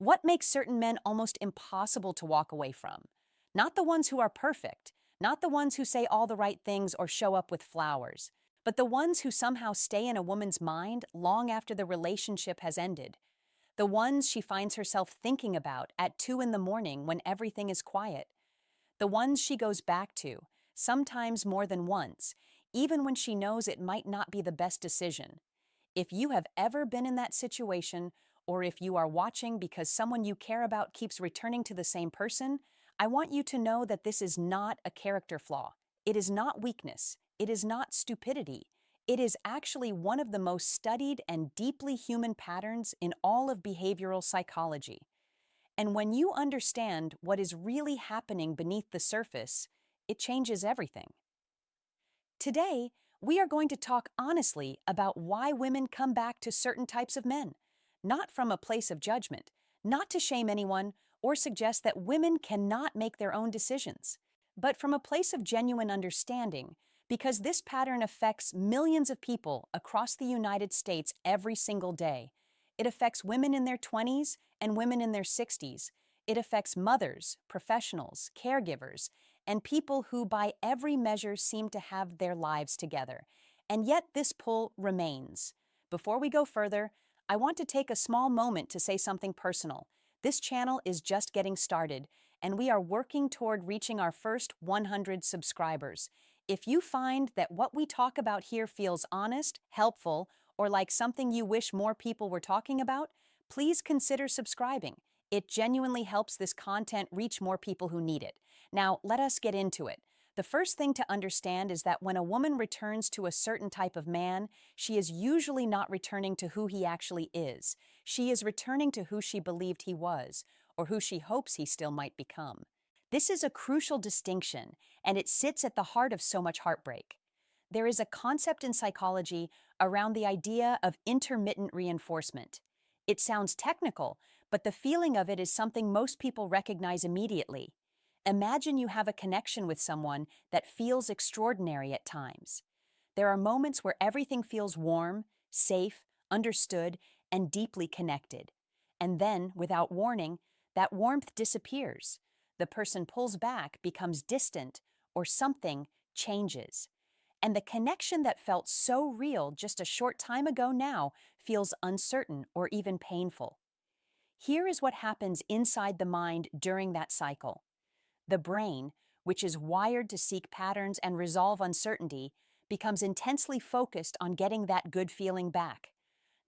What makes certain men almost impossible to walk away from? Not the ones who are perfect, not the ones who say all the right things or show up with flowers, but the ones who somehow stay in a woman's mind long after the relationship has ended. The ones she finds herself thinking about at 2 in the morning when everything is quiet. The ones she goes back to, sometimes more than once, even when she knows it might not be the best decision. If you have ever been in that situation, or if you are watching because someone you care about keeps returning to the same person, I want you to know that this is not a character flaw. It is not weakness. It is not stupidity. It is actually one of the most studied and deeply human patterns in all of behavioral psychology. And when you understand what is really happening beneath the surface, it changes everything. Today, we are going to talk honestly about why women come back to certain types of men, not from a place of judgment, not to shame anyone or suggest that women cannot make their own decisions, but from a place of genuine understanding, because this pattern affects millions of people across the United States every single day. It affects women in their 20s and women in their 60s. It affects mothers, professionals, caregivers, and people who by every measure seem to have their lives together. And yet this pull remains. Before we go further, I want to take a small moment to say something personal. This channel is just getting started, and we are working toward reaching our first 100 subscribers. If you find that what we talk about here feels honest, helpful, or like something you wish more people were talking about, please consider subscribing. It genuinely helps this content reach more people who need it. Now, let us get into it. The first thing to understand is that when a woman returns to a certain type of man, she is usually not returning to who he actually is. She is returning to who she believed he was, or who she hopes he still might become. This is a crucial distinction, and it sits at the heart of so much heartbreak. There is a concept in psychology around the idea of intermittent reinforcement. It sounds technical, but the feeling of it is something most people recognize immediately. Imagine you have a connection with someone that feels extraordinary at times. There are moments where everything feels warm, safe, understood, and deeply connected. And then, without warning, that warmth disappears. The person pulls back, becomes distant, or something changes. And the connection that felt so real just a short time ago now feels uncertain or even painful. Here is what happens inside the mind during that cycle. The brain, which is wired to seek patterns and resolve uncertainty, becomes intensely focused on getting that good feeling back.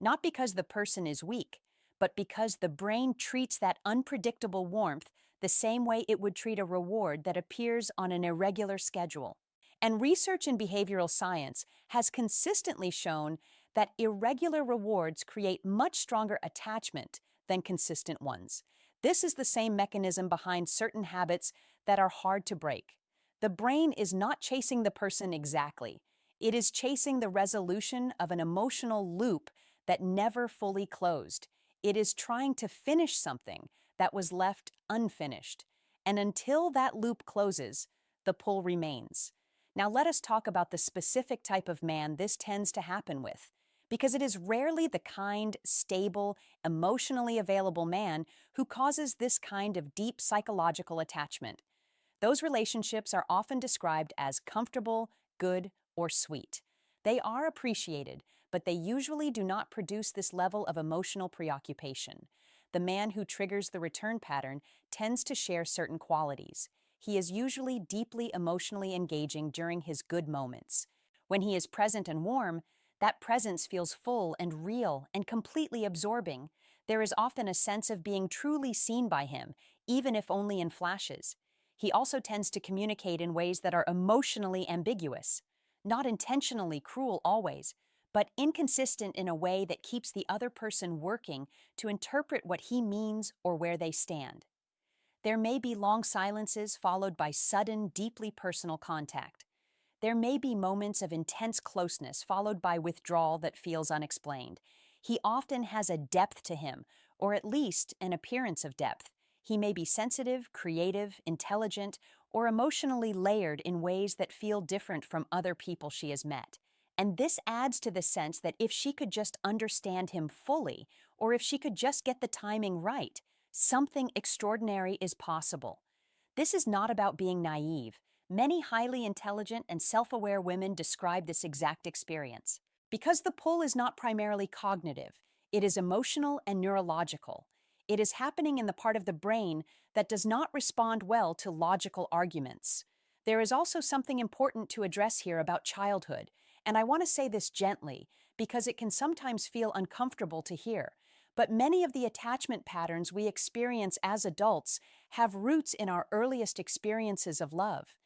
Not because the person is weak, but because the brain treats that unpredictable warmth the same way it would treat a reward that appears on an irregular schedule. And research in behavioral science has consistently shown that irregular rewards create much stronger attachment than consistent ones. This is the same mechanism behind certain habits that are hard to break. The brain is not chasing the person exactly. It is chasing the resolution of an emotional loop that never fully closed. It is trying to finish something that was left unfinished. And until that loop closes, the pull remains. Now let us talk about the specific type of man this tends to happen with, because it is rarely the kind, stable, emotionally available man who causes this kind of deep psychological attachment. Those relationships are often described as comfortable, good, or sweet. They are appreciated, but they usually do not produce this level of emotional preoccupation. The man who triggers the return pattern tends to share certain qualities. He is usually deeply emotionally engaging during his good moments. When he is present and warm, that presence feels full and real and completely absorbing. There is often a sense of being truly seen by him, even if only in flashes. He also tends to communicate in ways that are emotionally ambiguous, not intentionally cruel always, but inconsistent in a way that keeps the other person working to interpret what he means or where they stand. There may be long silences followed by sudden, deeply personal contact. There may be moments of intense closeness followed by withdrawal that feels unexplained. He often has a depth to him, or at least an appearance of depth. He may be sensitive, creative, intelligent, or emotionally layered in ways that feel different from other people she has met. And this adds to the sense that if she could just understand him fully, or if she could just get the timing right, Something extraordinary is possible. This is not about being naive. Many highly intelligent and self-aware women describe this exact experience. Because the pull is not primarily cognitive, it is emotional and neurological. It is happening in the part of the brain that does not respond well to logical arguments. There is also something important to address here about childhood, and I want to say this gently because it can sometimes feel uncomfortable to hear. But many of the attachment patterns we experience as adults have roots in our earliest experiences of love.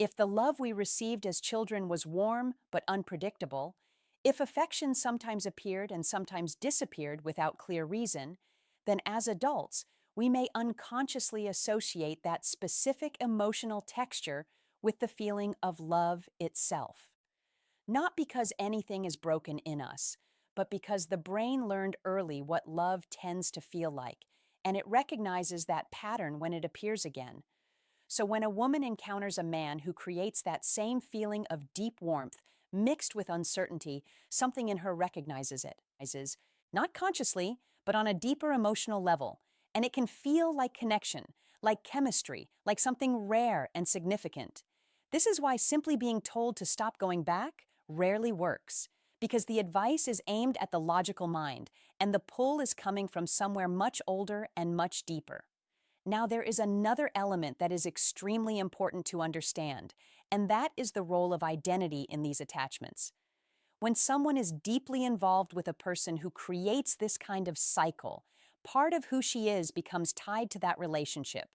If the love we received as children was warm but unpredictable, if affection sometimes appeared and sometimes disappeared without clear reason, then as adults, we may unconsciously associate that specific emotional texture with the feeling of love itself. Not because anything is broken in us, but because the brain learned early what love tends to feel like, and it recognizes that pattern when it appears again. So when a woman encounters a man who creates that same feeling of deep warmth mixed with uncertainty, something in her recognizes it, not consciously, but on a deeper emotional level. And it can feel like connection, like chemistry, like something rare and significant. This is why simply being told to stop going back rarely works, because the advice is aimed at the logical mind, and the pull is coming from somewhere much older and much deeper. Now, there is another element that is extremely important to understand, and that is the role of identity in these attachments. When someone is deeply involved with a person who creates this kind of cycle, part of who she is becomes tied to that relationship.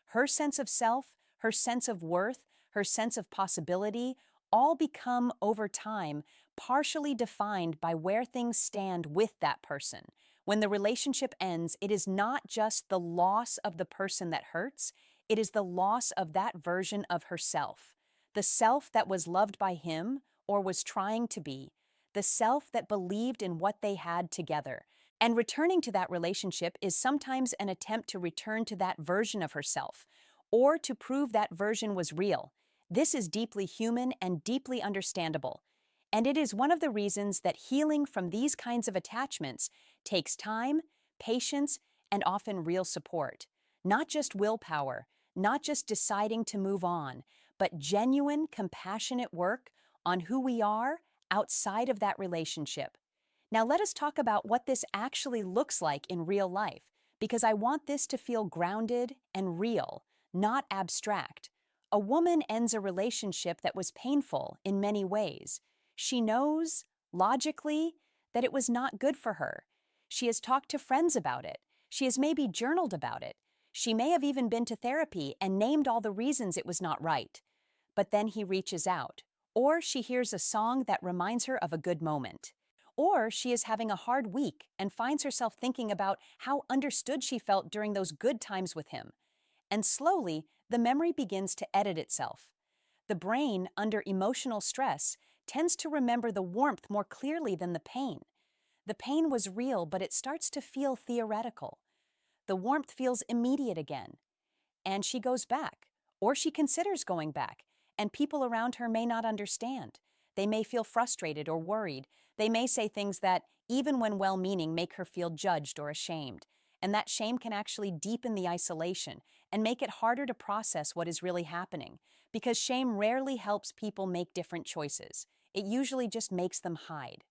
Her sense of self, her sense of worth, her sense of possibility all become, over time, partially defined by where things stand with that person. When the relationship ends, it is not just the loss of the person that hurts, it is the loss of that version of herself. The self that was loved by him or was trying to be, the self that believed in what they had together. And returning to that relationship is sometimes an attempt to return to that version of herself, or to prove that version was real. This is deeply human and deeply understandable. And it is one of the reasons that healing from these kinds of attachments takes time, patience, and often real support. Not just willpower, not just deciding to move on, but genuine, compassionate work on who we are outside of that relationship. Now, let us talk about what this actually looks like in real life, because I want this to feel grounded and real, not abstract. A woman ends a relationship that was painful in many ways. She knows, logically, that it was not good for her. She has talked to friends about it. She has maybe journaled about it. She may have even been to therapy and named all the reasons it was not right. But then he reaches out, or she hears a song that reminds her of a good moment. Or she is having a hard week and finds herself thinking about how understood she felt during those good times with him. And slowly, the memory begins to edit itself. The brain, under emotional stress, tends to remember the warmth more clearly than the pain. The pain was real, but it starts to feel theoretical. The warmth feels immediate again. And she goes back, or she considers going back, and people around her may not understand. They may feel frustrated or worried. They may say things that, even when well-meaning, make her feel judged or ashamed. And that shame can actually deepen the isolation and make it harder to process what is really happening, because shame rarely helps people make different choices. It usually just makes them hide.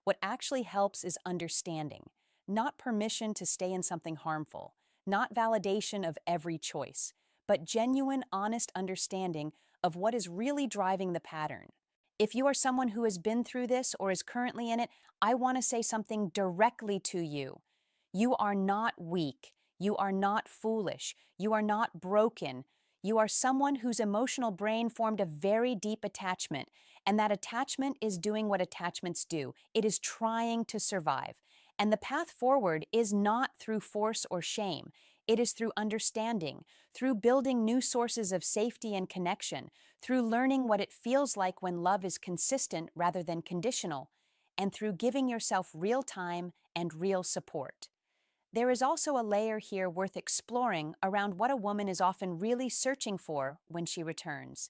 What actually helps is understanding, not permission to stay in something harmful, not validation of every choice, but genuine, honest understanding of what is really driving the pattern. If you are someone who has been through this or is currently in it, I want to say something directly to you. You are not weak. You are not foolish. You are not broken. You are someone whose emotional brain formed a very deep attachment, and that attachment is doing what attachments do. It is trying to survive. And the path forward is not through force or shame. It is through understanding, through building new sources of safety and connection, through learning what it feels like when love is consistent rather than conditional, and through giving yourself real time and real support. There is also a layer here worth exploring around what a woman is often really searching for when she returns.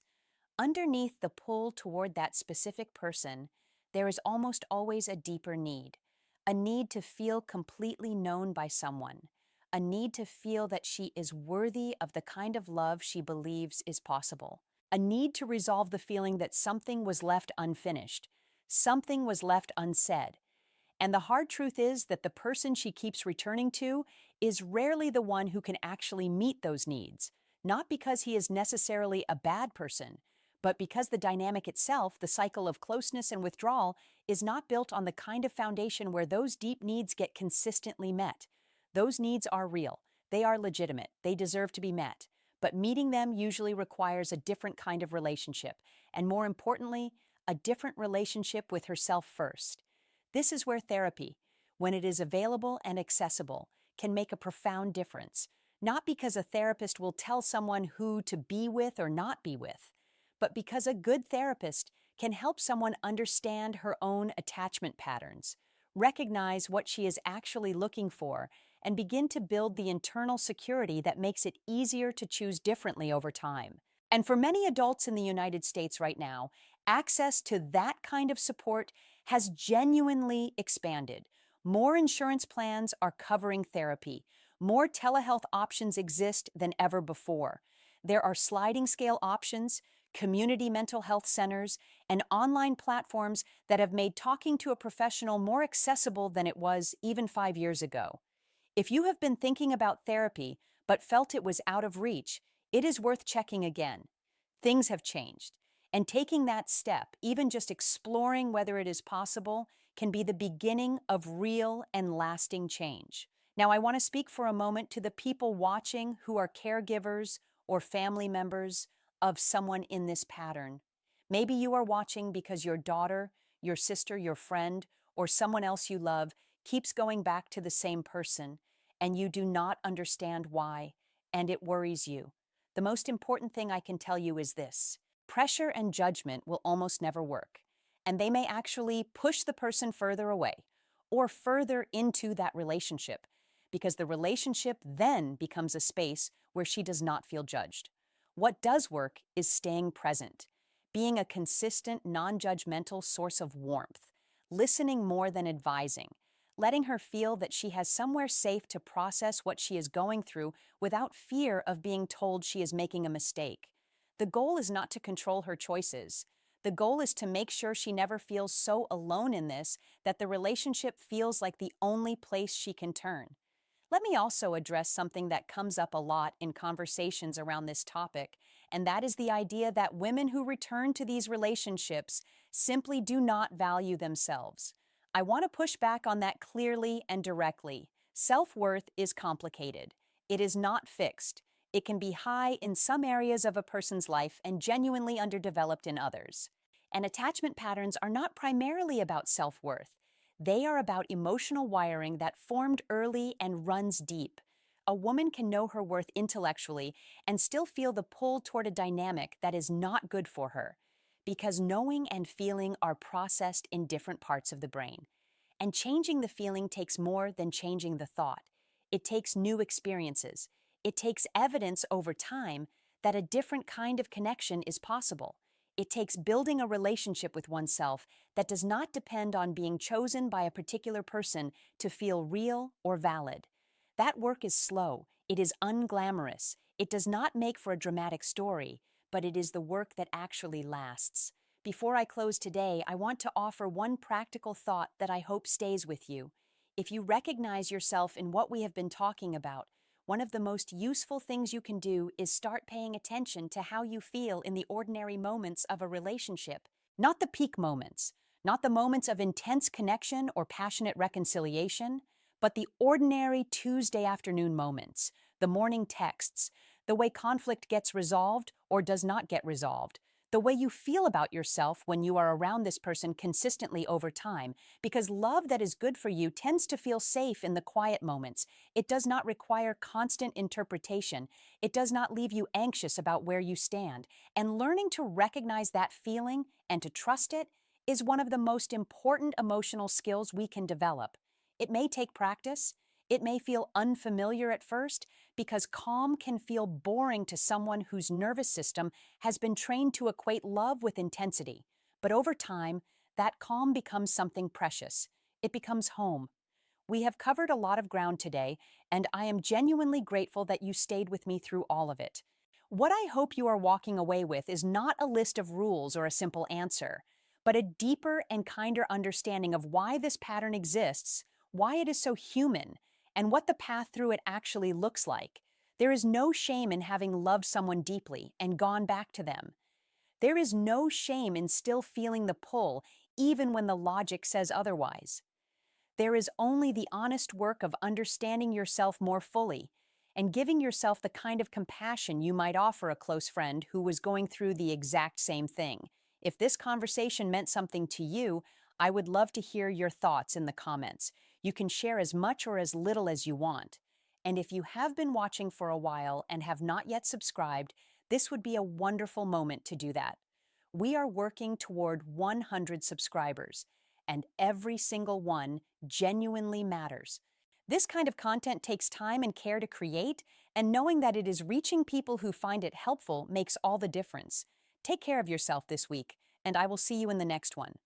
Underneath the pull toward that specific person, there is almost always a deeper need. A need to feel completely known by someone. a need to feel that she is worthy of the kind of love she believes is possible, a need to resolve the feeling that something was left unfinished, something was left unsaid. And the hard truth is that the person she keeps returning to is rarely the one who can actually meet those needs, not because he is necessarily a bad person, but because the dynamic itself, the cycle of closeness and withdrawal, is not built on the kind of foundation where those deep needs get consistently met. Those needs are real, they are legitimate, they deserve to be met. But meeting them usually requires a different kind of relationship, and more importantly, a different relationship with herself first. This is where therapy, when it is available and accessible, can make a profound difference, not because a therapist will tell someone who to be with or not be with, but because a good therapist can help someone understand her own attachment patterns, recognize what she is actually looking for, and begin to build the internal security that makes it easier to choose differently over time. And for many adults in the United States right now, access to that kind of support has genuinely expanded. More insurance plans are covering therapy. More telehealth options exist than ever before. There are sliding scale options, community mental health centers, and online platforms that have made talking to a professional more accessible than it was even 5 years ago. If you have been thinking about therapy but felt it was out of reach, it is worth checking again. Things have changed, and taking that step, even just exploring whether it is possible, can be the beginning of real and lasting change. Now, I want to speak for a moment to the people watching who are caregivers or family members of someone in this pattern. Maybe you are watching because your daughter, your sister, your friend, or someone else you love keeps going back to the same person, and you do not understand why, and it worries you. The most important thing I can tell you is this: pressure and judgment will almost never work, and they may actually push the person further away or further into that relationship, because the relationship then becomes a space where she does not feel judged. What does work is staying present, being a consistent, non-judgmental source of warmth, listening more than advising, letting her feel that she has somewhere safe to process what she is going through without fear of being told she is making a mistake. The goal is not to control her choices. The goal is to make sure she never feels so alone in this that the relationship feels like the only place she can turn. Let me also address something that comes up a lot in conversations around this topic, and that is the idea that women who return to these relationships simply do not value themselves. I want to push back on that clearly and directly. Self-worth is complicated. It is not fixed. It can be high in some areas of a person's life and genuinely underdeveloped in others. And attachment patterns are not primarily about self-worth. They are about emotional wiring that formed early and runs deep. A woman can know her worth intellectually and still feel the pull toward a dynamic that is not good for her, because knowing and feeling are processed in different parts of the brain. And changing the feeling takes more than changing the thought. It takes new experiences. It takes evidence over time that a different kind of connection is possible. It takes building a relationship with oneself that does not depend on being chosen by a particular person to feel real or valid. That work is slow, it is unglamorous, it does not make for a dramatic story, but it is the work that actually lasts. Before I close today, I want to offer one practical thought that I hope stays with you. If you recognize yourself in what we have been talking about, one of the most useful things you can do is start paying attention to how you feel in the ordinary moments of a relationship. Not the peak moments, not the moments of intense connection or passionate reconciliation, but the ordinary Tuesday afternoon moments, the morning texts, the way conflict gets resolved or does not get resolved, the way you feel about yourself when you are around this person consistently over time, because love that is good for you tends to feel safe in the quiet moments. It does not require constant interpretation. It does not leave you anxious about where you stand. And learning to recognize that feeling and to trust it is one of the most important emotional skills we can develop. It may take practice. It may feel unfamiliar at first, because calm can feel boring to someone whose nervous system has been trained to equate love with intensity. But over time, that calm becomes something precious. It becomes home. We have covered a lot of ground today, and I am genuinely grateful that you stayed with me through all of it. What I hope you are walking away with is not a list of rules or a simple answer, but a deeper and kinder understanding of why this pattern exists, why it is so human, and what the path through it actually looks like. There is no shame in having loved someone deeply and gone back to them. There is no shame in still feeling the pull, even when the logic says otherwise. There is only the honest work of understanding yourself more fully and giving yourself the kind of compassion you might offer a close friend who was going through the exact same thing. If this conversation meant something to you, I would love to hear your thoughts in the comments. You can share as much or as little as you want. And if you have been watching for a while and have not yet subscribed, this would be a wonderful moment to do that. We are working toward 100 subscribers, and every single one genuinely matters. This kind of content takes time and care to create, and knowing that it is reaching people who find it helpful makes all the difference. Take care of yourself this week, and I will see you in the next one.